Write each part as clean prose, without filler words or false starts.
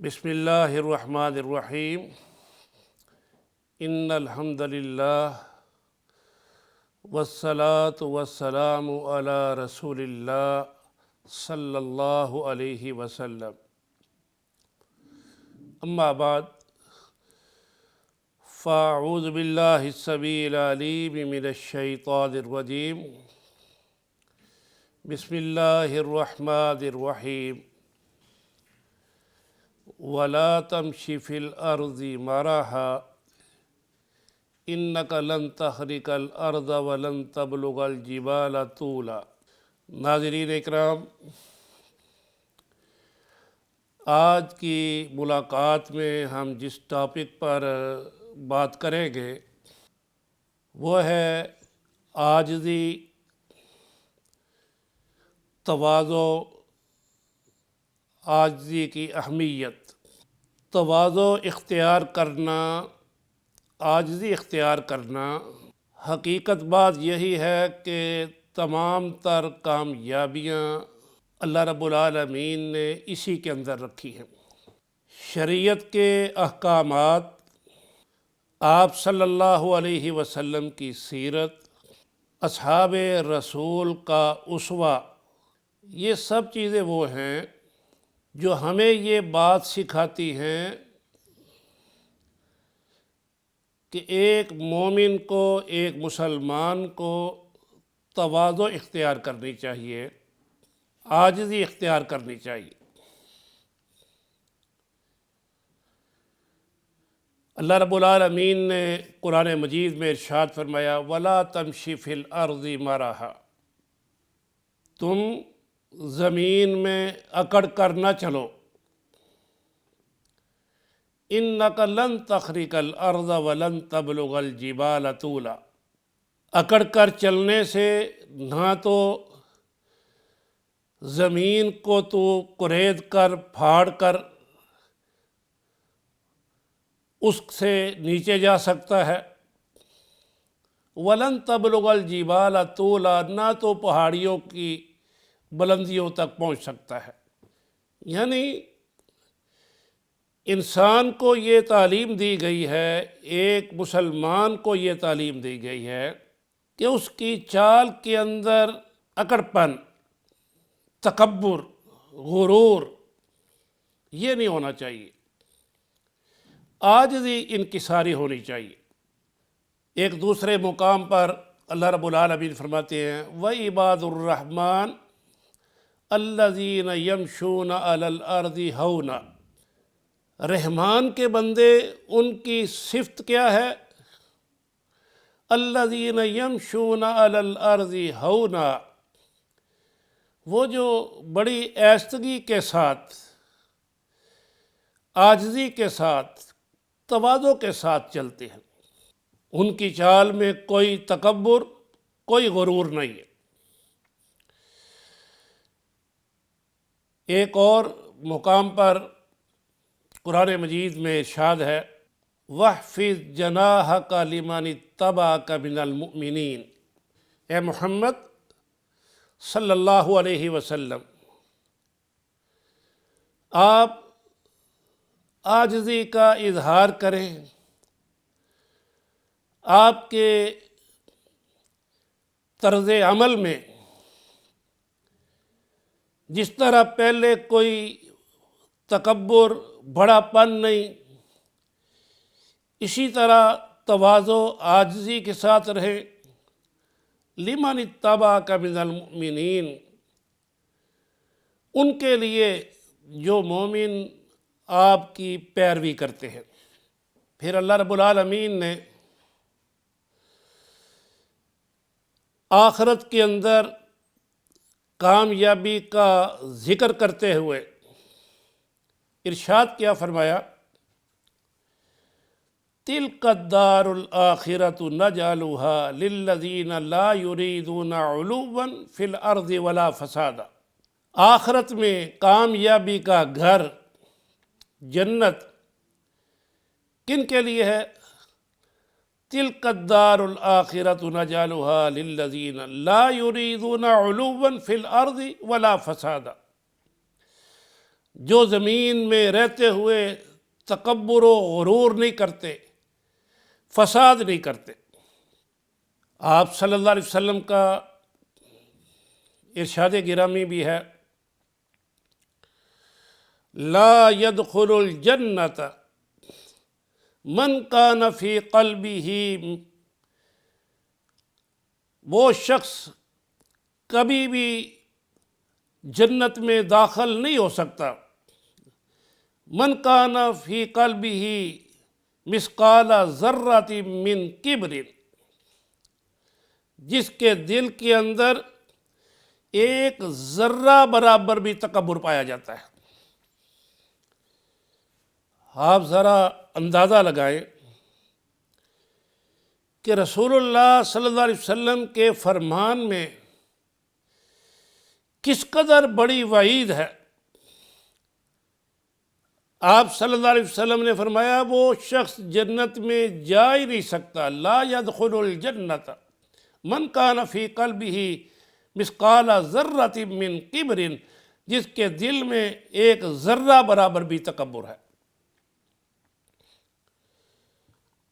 بسم اللہ الرحمن الرحیم ان الحمد للہ والصلاة والسلام علی رسول اللہ صلی اللہ علیہ وسلم اما بعد فاعوذ باللہ السمیع العلیم من الشیطان الرجیم بسم اللہ الرحمن الرحیم وَلَا تَمْشِ فِي الْأَرْضِ مَرَحًا إِنَّكَ لَن تَخْرِقَ الْأَرْضَ وَلَن تَبْلُغَ الْجِبَالَ طُولًا۔ ناظرین اکرام، آج کی ملاقات میں ہم جس ٹاپک پر بات کریں گے وہ ہے عاجزی، تواضع، عاجزی کی اہمیت۔ تواضع اختیار کرنا، عاجزی اختیار کرنا، حقیقت بات یہی ہے کہ تمام تر کامیابیاں اللہ رب العالمین نے اسی کے اندر رکھی ہیں۔ شریعت کے احکامات، آپ صلی اللہ علیہ وسلم کی سیرت، اصحاب رسول کا اسوہ، یہ سب چیزیں وہ ہیں جو ہمیں یہ بات سکھاتی ہیں کہ ایک مومن کو، ایک مسلمان کو تواضع اختیار کرنی چاہیے، عاجزی اختیار کرنی چاہیے۔ اللہ رب العالمین نے قرآن مجید میں ارشاد فرمایا وَلَا تَمْشِ فِي الْأَرْضِ مَرَحًا، تم زمین میں اکڑ کر نہ چلو۔ إِنَّكَ لَن تَخْرِقَ الْأَرْضَ وَلَن تَبْلُغَ الْجِبَالَ طُولًا۔ اکڑ کر چلنے سے نہ تو زمین کو تو کرید کر پھاڑ کر اس سے نیچے جا سکتا ہے، وَلَن تَبْلُغَ الْجِبَالَ طُولًا، نہ تو پہاڑیوں کی بلندیوں تک پہنچ سکتا ہے۔ یعنی انسان کو یہ تعلیم دی گئی ہے، ایک مسلمان کو یہ تعلیم دی گئی ہے کہ اس کی چال کے اندر اکڑ پن، تکبر، غرور یہ نہیں ہونا چاہیے، عاجزی انکساری ہونی چاہیے۔ ایک دوسرے مقام پر اللہ رب العالمین فرماتے ہیں وَعِبَادُ الرَّحْمَنِ الَّذِينَ يَمْشُونَ عَلَى الْأَرْضِ هَوْنًا، رحمان کے بندے ان کی صفت کیا ہے؟ الَّذِينَ يَمْشُونَ عَلَى الْأَرْضِ هَوْنًا، وہ جو بڑی ایستگی کے ساتھ، عاجزی کے ساتھ، تواضع کے ساتھ چلتے ہیں، ان کی چال میں کوئی تکبر، کوئی غرور نہیں ہے۔ ایک اور مقام پر قرآن مجید میں ارشاد ہے وَاحْفِظْ جَنَاحَكَ لِمَنِ اتَّبَعَكَ مِنَ الْمُؤْمِنِينَ، اے محمد صلی اللہ علیہ وسلم، آپ عاجزی کا اظہار کریں۔ آپ کے طرز عمل میں جس طرح پہلے کوئی تکبر، بڑا پن نہیں، اسی طرح تواضع، عاجزی کے ساتھ رہیں۔ لمن اتبعک من المؤمنین، ان کے لیے جو مومن آپ کی پیروی کرتے ہیں۔ پھر اللہ رب العالمین نے آخرت کے اندر کامیابی کا ذکر کرتے ہوئے ارشاد کیا فرمایا تِلْكَ الدَّارُ الْآخِرَةُ نَجْعَلُهَا لِلَّذِينَ لَا يُرِيدُونَ عُلُوًّا فِي الْأَرْضِ وَلَا فَسَادًا، آخرت میں کامیابی کا گھر، جنت کن کے لیے ہے؟ تِلْكَ الدَّارُ الْآخِرَةُ نَجْعَلُهَا لِلَّذِينَ لَا يُرِيدُونَ عُلُوًّا فِي الْأَرْضِ وَلَا فَسَادًا، جو زمین میں رہتے ہوئے تکبر و غرور نہیں کرتے، فساد نہیں کرتے۔ آپ صلی اللہ علیہ وسلم کا ارشاد گرامی بھی ہے، لا يدخل الجنت من کان فی قلبہ، وہ شخص کبھی بھی جنت میں داخل نہیں ہو سکتا، من کان فی قلبہ مثقال ذرۃ من کبر، جس کے دل کے اندر ایک ذرہ برابر بھی تکبر پایا جاتا ہے۔ آپ ذرا اندازہ لگائیں کہ رسول اللہ صلی اللہ علیہ وسلم کے فرمان میں کس قدر بڑی وعید ہے۔ آپ صلی اللہ علیہ وسلم نے فرمایا وہ شخص جنت میں جا ہی نہیں سکتا، لا يدخل الجنت من کان فی قلبہ مثقال ذرۃ من کبر، جس کے دل میں ایک ذرہ برابر بھی تکبر ہے۔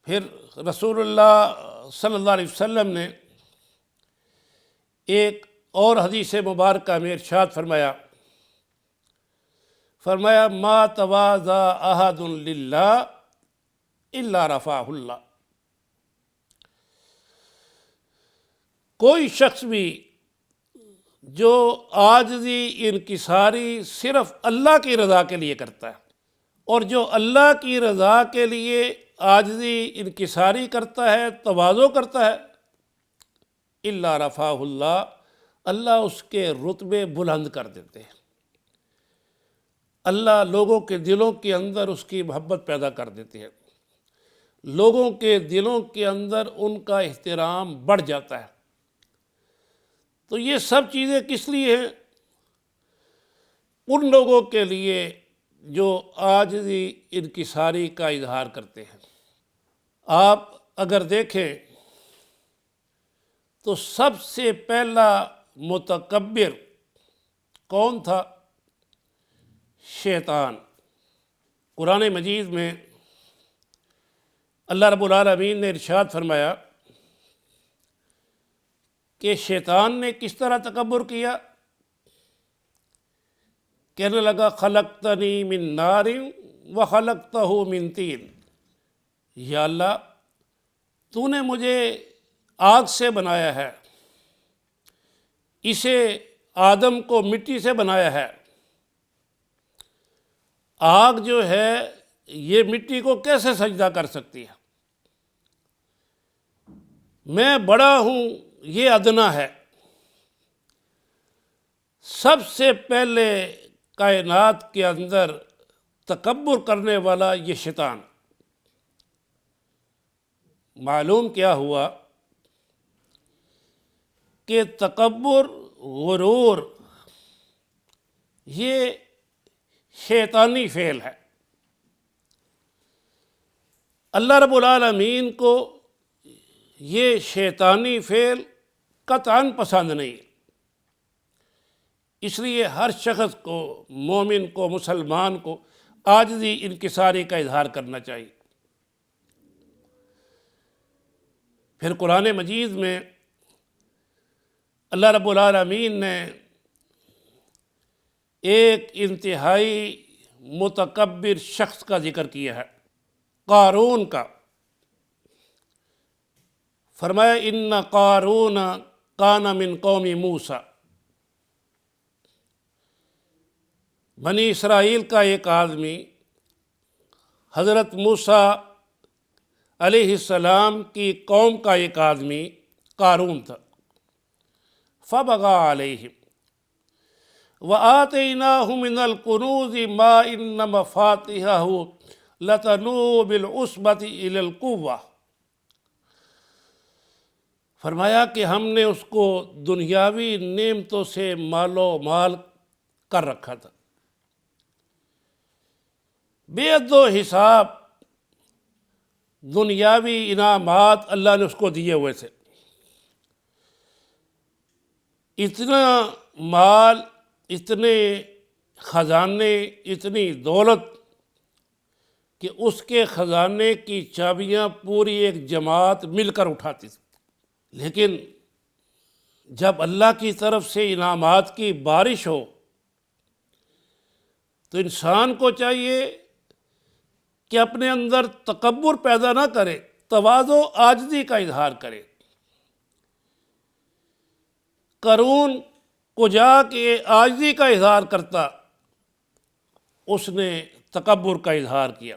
پھر رسول اللہ صلی اللہ علیہ وسلم نے ایک اور حدیث مبارکہ میں ارشاد فرمایا ما تواضع احد للہ الا رفعہ اللہ، کوئی شخص بھی جو عاجزی انکساری صرف اللہ کی رضا کے لیے کرتا ہے، اور جو اللہ کی رضا کے لیے عاجزی انکساری کرتا ہے، تواضع کرتا ہے، الا رفعہ اللہ، اللہ اس کے رتبے بلند کر دیتے ہیں۔ اللہ لوگوں کے دلوں کے اندر اس کی محبت پیدا کر دیتے ہیں، لوگوں کے دلوں کے اندر ان کا احترام بڑھ جاتا ہے۔ تو یہ سب چیزیں کس لیے ہیں؟ ان لوگوں کے لیے جو عاجزی انکساری کا اظہار کرتے ہیں۔ آپ اگر دیکھیں تو سب سے پہلا متکبر کون تھا؟ شیطان۔ قرآن مجید میں اللہ رب العالمین نے ارشاد فرمایا کہ شیطان نے کس طرح تکبر کیا؟ کہنے لگا خلقتنی من نار وخلقتہ من طین، یا اللہ تو نے مجھے آگ سے بنایا ہے، اسے آدم کو مٹی سے بنایا ہے، آگ جو ہے یہ مٹی کو کیسے سجدہ کر سکتی ہے؟ میں بڑا ہوں، یہ ادنا ہے۔ سب سے پہلے کائنات کے اندر تکبر کرنے والا یہ شیطان۔ معلوم کیا ہوا کہ تکبر، غرور یہ شیطانی فعل ہے۔ اللہ رب العالمین کو یہ شیطانی فعل قطعاً پسند نہیں، اس لیے ہر شخص کو، مومن کو، مسلمان کو عاجزی انکساری کا اظہار کرنا چاہیے۔ پھر قرآن مجید میں اللہ رب العالمین نے ایک انتہائی متکبر شخص کا ذکر کیا ہے، قارون کا۔ فرمایا ان قارون کان من قوم موسیٰ، بنی اسرائیل کا ایک آدمی حضرت موسیٰ علیہ السلام کی قوم کا ایک آدمی قارون تھا۔ فبغى علیہم وآتیناہ من الکنوز ما ان مفاتحہ لتنوء بالعصبۃ الی القوہ، فرمایا کہ ہم نے اس کو دنیاوی نعمتوں سے مال و مال کر رکھا تھا، بے عد و حساب دنیاوی انعامات اللہ نے اس کو دیے ہوئے تھے۔ اتنا مال، اتنے خزانے اتنی دولت کہ اس کے خزانے کی چابیاں پوری ایک جماعت مل کر اٹھاتی تھی، لیکن جب اللہ کی طرف سے انعامات کی بارش ہو تو انسان کو چاہیے کہ اپنے اندر تکبر پیدا نہ کرے، تواضع عاجزی کا اظہار کرے۔ قارون کو جا کے عاجزی کا اظہار کرتا، اس نے تکبر کا اظہار کیا۔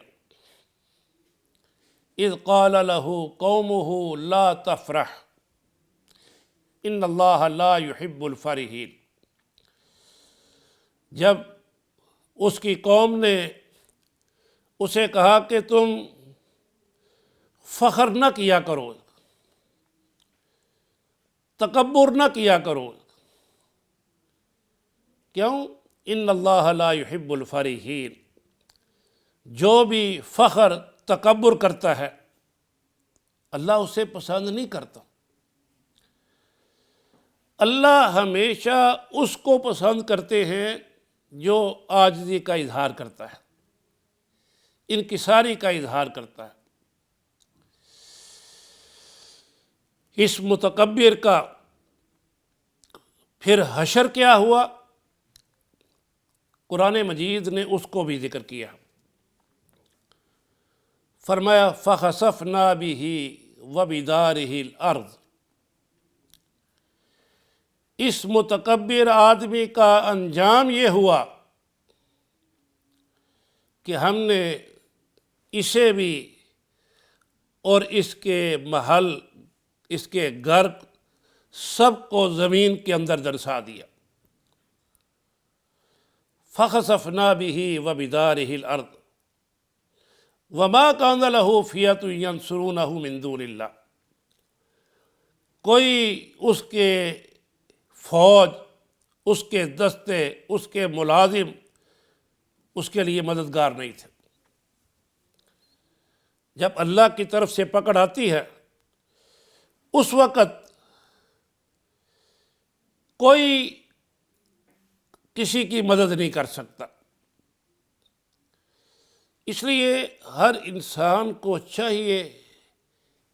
اذ قال له قومه لا تفرح ان اللہ لا يحب الفرحین، جب اس کی قوم نے اسے کہا کہ تم فخر نہ کیا کرو، تکبر نہ کیا کرو، کیوں؟ ان اللہ لا يحب الفرحین، جو بھی فخر تکبر کرتا ہے اللہ اسے پسند نہیں کرتا۔ اللہ ہمیشہ اس کو پسند کرتے ہیں جو عاجزی کا اظہار کرتا ہے، انکساری کا اظہار کرتا ہے۔ اس متکبر کا پھر حشر کیا ہوا، قرآن مجید نے اس کو بھی ذکر کیا۔ فرمایا فَخَسَفْنَا بِهِ وَبِدَارِهِ الْأَرْضِ، اس متکبر آدمی کا انجام یہ ہوا کہ ہم نے اسے بھی اور اس کے محل، اس کے گھر سب کو زمین کے اندر درسا دیا۔ فَخَسَفْنَا بِهِ وَبِدَارِهِ الْأَرْضِ وَمَا كَانَ لَهُ فِئَةٌ يَنْصُرُونَهُ مِن دُونِ اللَّهِ، کوئی اس کے فوج، اس کے دستے، اس کے ملازم اس کے لیے مددگار نہیں تھے۔ جب اللہ کی طرف سے پکڑ آتی ہے اس وقت کوئی کسی کی مدد نہیں کر سکتا۔ اس لیے ہر انسان کو چاہیے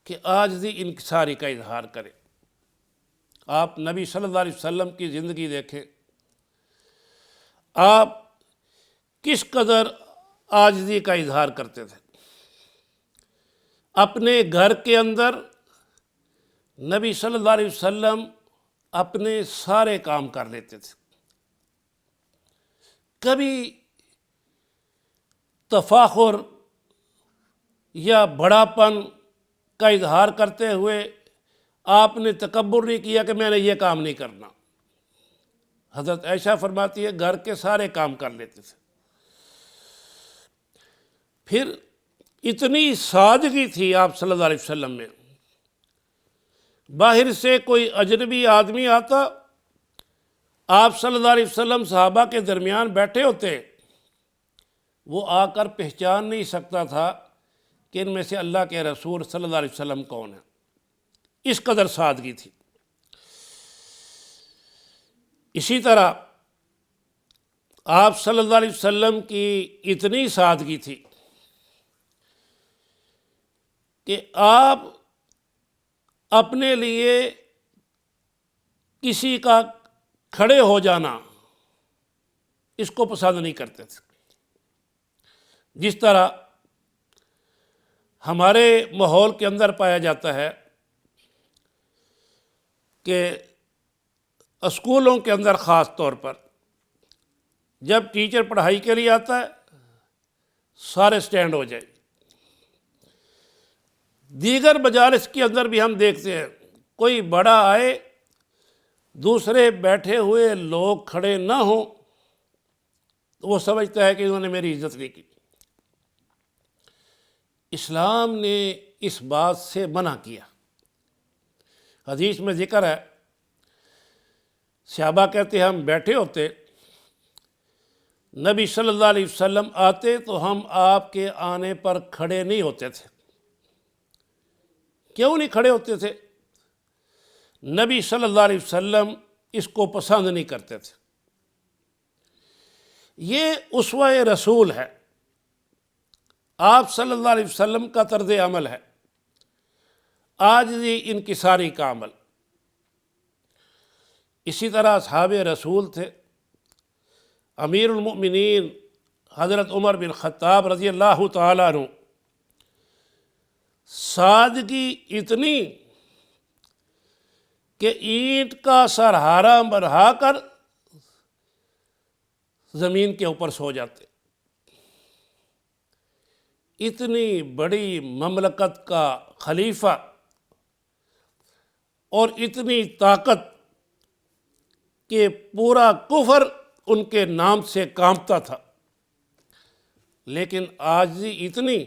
کہ عاجزی انکساری کا اظہار کرے۔ آپ نبی صلی اللہ علیہ وسلم کی زندگی دیکھیں، آپ کس قدر عاجزی کا اظہار کرتے تھے۔ اپنے گھر کے اندر نبی صلی اللہ علیہ وسلم اپنے سارے کام کر لیتے تھے، کبھی تفاخر یا بڑا پن کا اظہار کرتے ہوئے آپ نے تکبر نہیں کیا کہ میں نے یہ کام نہیں کرنا۔ حضرت عائشہ فرماتی ہے گھر کے سارے کام کر لیتے تھے۔ پھر اتنی سادگی تھی آپ صلی اللہ علیہ وسلم میں، باہر سے کوئی اجنبی آدمی آتا، آپ صلی اللہ علیہ وسلم صحابہ کے درمیان بیٹھے ہوتے، وہ آ کر پہچان نہیں سکتا تھا کہ ان میں سے اللہ کے رسول صلی اللہ علیہ وسلم کون ہے، اس قدر سادگی تھی۔ اسی طرح آپ صلی اللہ علیہ وسلم کی اتنی سادگی تھی کہ آپ اپنے لیے کسی کا کھڑے ہو جانا اس کو پسند نہیں کرتے تھے۔ جس طرح ہمارے ماحول کے اندر پایا جاتا ہے کہ اسکولوں کے اندر خاص طور پر جب ٹیچر پڑھائی کے لیے آتا ہے سارے سٹینڈ ہو جائے۔ دیگر مجالس کے اندر بھی ہم دیکھتے ہیں کوئی بڑا آئے، دوسرے بیٹھے ہوئے لوگ کھڑے نہ ہوں تو وہ سمجھتا ہے کہ انہوں نے میری عزت نہیں کی۔ اسلام نے اس بات سے منع کیا۔ حدیث میں ذکر ہے، صحابہ کہتے ہم بیٹھے ہوتے، نبی صلی اللہ علیہ وسلم آتے تو ہم آپ کے آنے پر کھڑے نہیں ہوتے تھے۔ کیوں نہیں کھڑے ہوتے تھے؟ نبی صلی اللہ علیہ وسلم اس کو پسند نہیں کرتے تھے۔ یہ اسوہ رسول ہے، آپ صلی اللہ علیہ وسلم کا طرز عمل ہے، عاجزی انکساری کا عمل۔ اسی طرح اصحاب رسول تھے، امیر المؤمنین حضرت عمر بن خطاب رضی اللہ تعالیٰ عنہ، سادگی اتنی کہ اینٹ کا سرہارا بڑھا کر زمین کے اوپر سو جاتے، اتنی بڑی مملکت کا خلیفہ اور اتنی طاقت کہ پورا کفر ان کے نام سے کانپتا تھا، لیکن عاجزی اتنی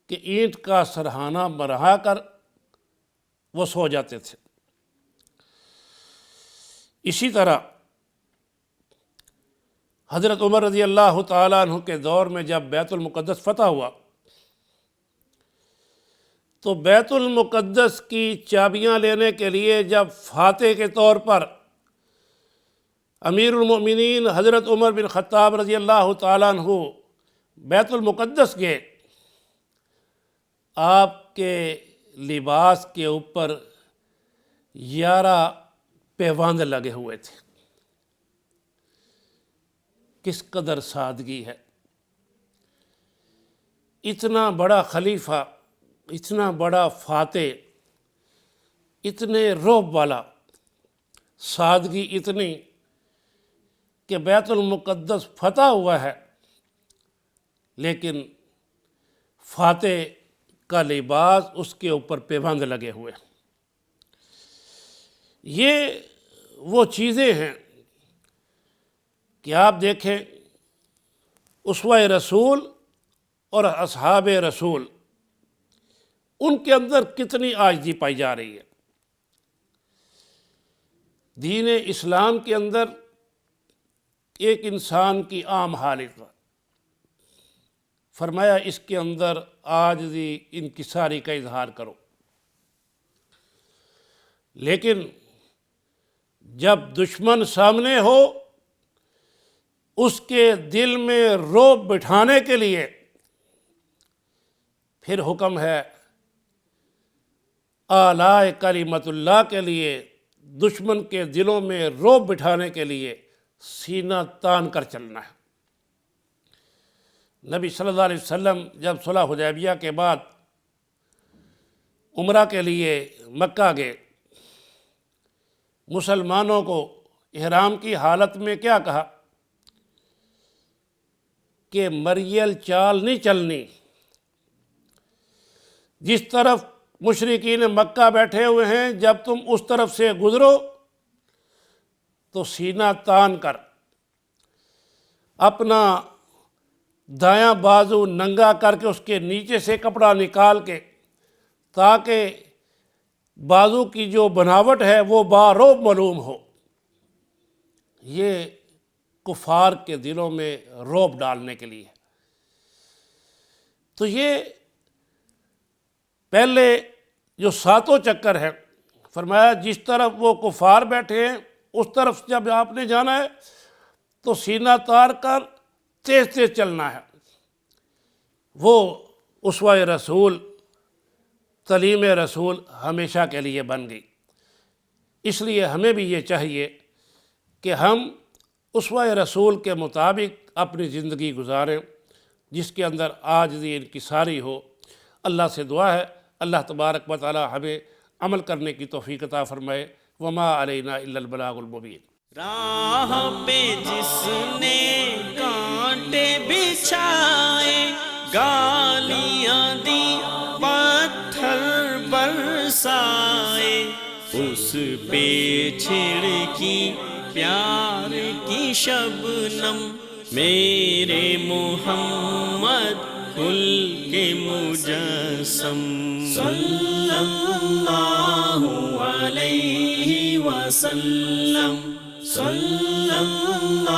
کہ اینٹ کا سرہانہ بڑھا کر وہ سو جاتے تھے۔ اسی طرح حضرت عمر رضی اللہ تعالیٰ عنہ کے دور میں جب بیت المقدس فتح ہوا تو بیت المقدس کی چابیاں لینے کے لیے جب فاتح کے طور پر امیر المؤمنین حضرت عمر بن خطاب رضی اللہ تعالیٰ عنہ بیت المقدس گئے، آپ کے لباس کے اوپر 11 پیوند لگے ہوئے تھے۔ کس قدر سادگی ہے! اتنا بڑا خلیفہ، اتنا بڑا فاتح، اتنے رعب والا، سادگی اتنی کہ بیت المقدس فتح ہوا ہے لیکن فاتح کا لباس اس کے اوپر پیوند لگے ہوئے۔ یہ وہ چیزیں ہیں کہ آپ دیکھیں اسوہ رسول اور اصحاب رسول، ان کے اندر کتنی عاجزی پائی جا رہی ہے۔ دین اسلام کے اندر ایک انسان کی عام حالت فرمایا اس کے اندر عاجزی انکساری کا اظہار کرو، لیکن جب دشمن سامنے ہو اس کے دل میں رعب بٹھانے کے لیے پھر حکم ہے اعلی کلمت اللہ کے لیے، دشمن کے دلوں میں رعب بٹھانے کے لیے سینہ تان کر چلنا ہے۔ نبی صلی اللہ علیہ وسلم جب صلح حدیبیہ کے بعد عمرہ کے لیے مکہ گئے، مسلمانوں کو احرام کی حالت میں کیا کہا کہ مریل چال نہیں چلنی، جس طرف مشرکین مکہ بیٹھے ہوئے ہیں جب تم اس طرف سے گزرو تو سینہ تان کر اپنا دایاں بازو ننگا کر کے اس کے نیچے سے کپڑا نکال کے، تاکہ بازو کی جو بناوٹ ہے وہ باروب معلوم ہو۔ یہ کفار کے دلوں میں رعب ڈالنے کے لیے۔ تو یہ پہلے جو 7 چکر ہے، فرمایا جس طرف وہ کفار بیٹھے ہیں اس طرف جب آپ نے جانا ہے تو سینہ تار کر تیز تیز چلنا ہے۔ وہ اسوہ رسول، تعلیم رسول ہمیشہ کے لیے بن گئی۔ اس لیے ہمیں بھی یہ چاہیے کہ ہم اسوہ رسول کے مطابق اپنی زندگی گزاریں، جس کے اندر عاجزی انکساری ہو۔ اللہ سے دعا ہے اللہ تبارک و تعالی ہمیں عمل کرنے کی توفیق عطا فرمائے۔ وما علینا الا البلاغ المبین۔ راہ پہ جس نے کانٹے بچھائے، گالیاں دی پتھر برسائے، اس پہ چھڑکی پیار کی شبنم، میرے محمد کل کے مجسم، صلی اللہ علیہ وسلم، صلی اللہ